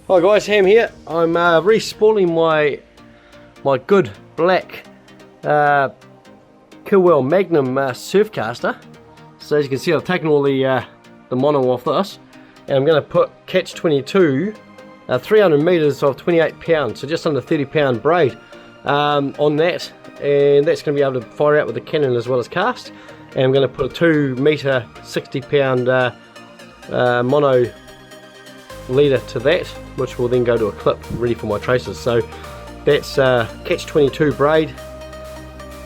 Hi guys, Ham here. I'm re-spooling my good black Kilwell Magnum Surfcaster. So as you can see, I've taken all the mono off this, and I'm going to put catch 22 300 meters of 28 pounds, so just under 30 pound braid on that, and that's going to be able to fire out with the cannon as well as cast. And I'm going to put a 2 meter 60 pound mono leader to that, which will then go to a clip ready for my traces. So that's catch 22 braid.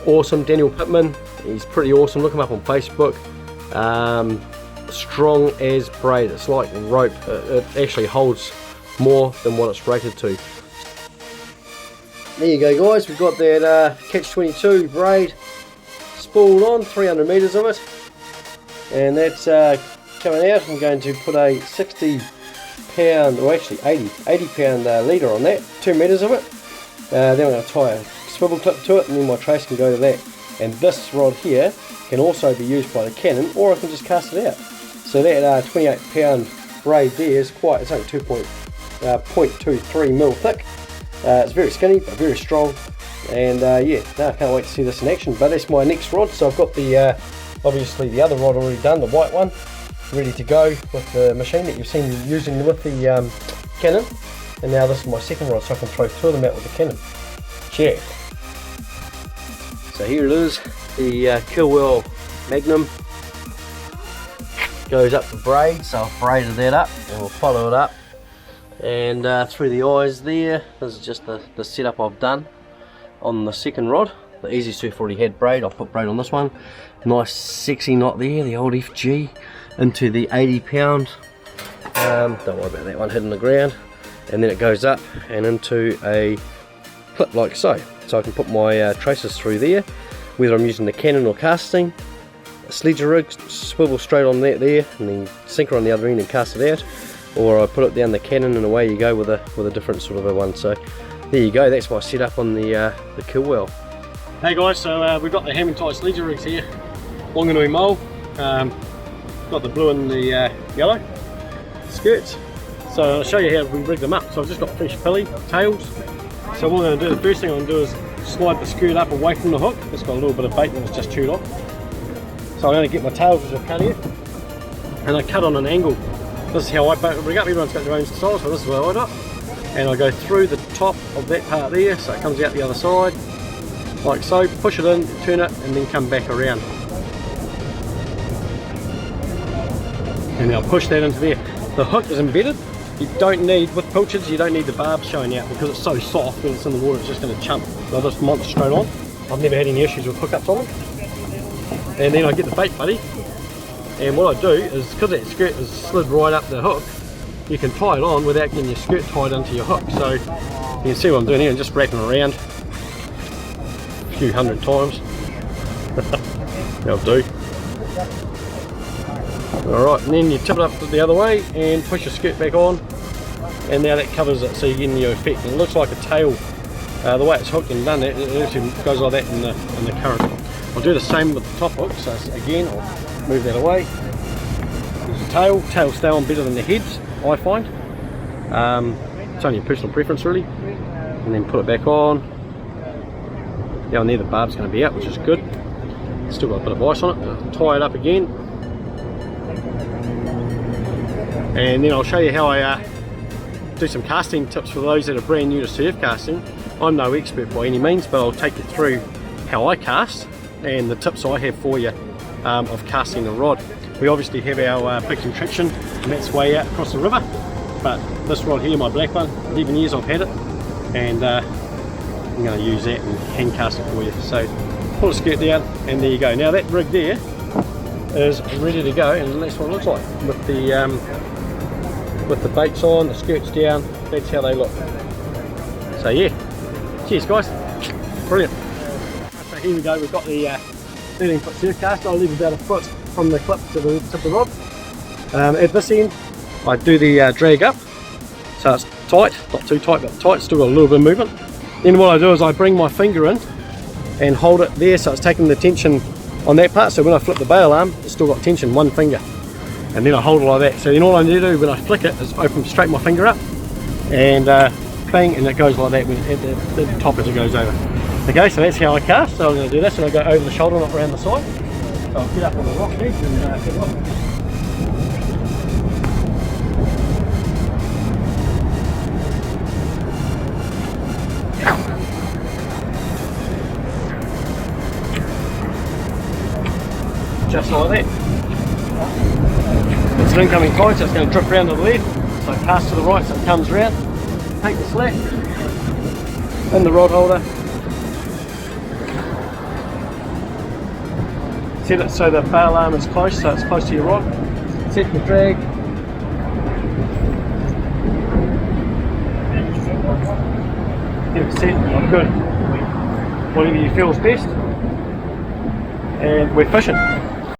Awesome. Daniel Pittman, he's pretty awesome. Look him up on Facebook. Strong as braid. It's like rope. It actually holds more than what it's rated to. There you go guys, we've got that catch 22 braid spooled on, 300 meters of it, and that's coming out. I'm going to put a 60 pound, or actually 80 pound leader on that, 2 meters of it. Then I'm going to tie a swivel clip to it, and then my trace can go to that. And this rod here can also be used by the cannon, or I can just cast it out. So that 28 pound braid there is quite, it's only 0.23 mil thick. It's very skinny but very strong, and yeah, no, I can't wait to see this in action. But that's my next rod. So I've got the obviously the other rod already done, the white one, ready to go with the machine that you've seen me using with the cannon. And now this is my second rod, so I can throw two of them out with the cannon. Check. So here it is, the Kilwell Magnum. Goes up the braid, so I've braided that up, and we'll follow it up. And through the eyes there, this is just the setup I've done on the second rod. The Easy Surf already had braid, I'll put braid on this one. Nice sexy knot there, the old FG, into the 80 pound. Don't worry about that one hitting the ground. And then it goes up and into a clip like so. So I can put my traces through there, whether I'm using the cannon or casting. A sledger rig, swivel straight on that there, and then sink her on the other end and cast it out. Or I put it down the cannon, and away you go with a different sort of a one. So there you go, that's my setup on the Kilwell. Hey guys, so we've got the Ham and Tie sledger rigs here, Wanganui mole. Got the blue and the yellow skirts. So I'll show you how we rig them up. So I've just got fish pilly tails. So what I'm going to do, the first thing I'm going to do is slide the skirt up away from the hook. It's got a little bit of bait that was just chewed off. So I'm going to get my tails, which I've cut here, and I cut on an angle. This is how I rig up. Everyone's got their own style, so this is what I do it. And I go through the top of that part there, so it comes out the other side, like so. Push it in, turn it, and then come back around. And now push that into there. The hook is embedded. You don't need, with pilchards, you don't need the barbs showing out because it's so soft when it's in the water, it's just going to chump. They'll just monster straight on. I've never had any issues with hookups on them. And then I get the bait buddy. And what I do is, because that skirt is slid right up the hook, you can tie it on without getting your skirt tied onto your hook. So you can see what I'm doing here, and just wrapping around a few hundred times. That'll do. Alright, and then you tip it up the other way and push your skirt back on, and now that covers it, so you're getting your effect. And it looks like a tail, the way it's hooked and done that, it actually goes like that in the current. I'll do the same with the top hook, so again I'll move that away. There's the tails stay on better than the heads, I find. It's only a personal preference really. And then put it back on. Down there the barb's going to be out, which is good. Still got a bit of ice on it. I'll tie it up again. And then I'll show you how I do some casting tips for those that are brand new to surf casting. I'm no expert by any means, but I'll take you through how I cast and the tips I have for you of casting the rod. We obviously have our big contraption, and that's way out across the river, but this rod here, my black one, 11 years I've had it, and I'm going to use that and hand cast it for you. So pull the skirt down, and there you go. Now that rig there is ready to go, and that's what it looks like with the baits on, the skirts down. That's how they look. So yeah, cheers guys, brilliant. So here we go, we've got the 13 foot surf cast. I'll leave about a foot from the clip to the rod. At this end I do the drag up, so it's tight, not too tight but tight, still got a little bit of movement. Then what I do is I bring my finger in and hold it there, so it's taking the tension on that part. So when I flip the bail arm, it's still got tension, one finger, and then I hold it like that. So then all I need to do when I flick it is open straight my finger up and bang, and it goes like that when at the top as it goes over. Okay, so that's how I cast. So I'm going to do this, and I go over the shoulder, not around the side. So I'll get up on the rock edge and get off. Just like that. It's an incoming tide, so it's going to drift round to the left. So I cast to the right, so it comes round. Take the slack in the rod holder. Set it so the bail arm is close, so it's close to your rod. Set the drag. Get it set, I'm good. Whatever you feel is best. And we're fishing.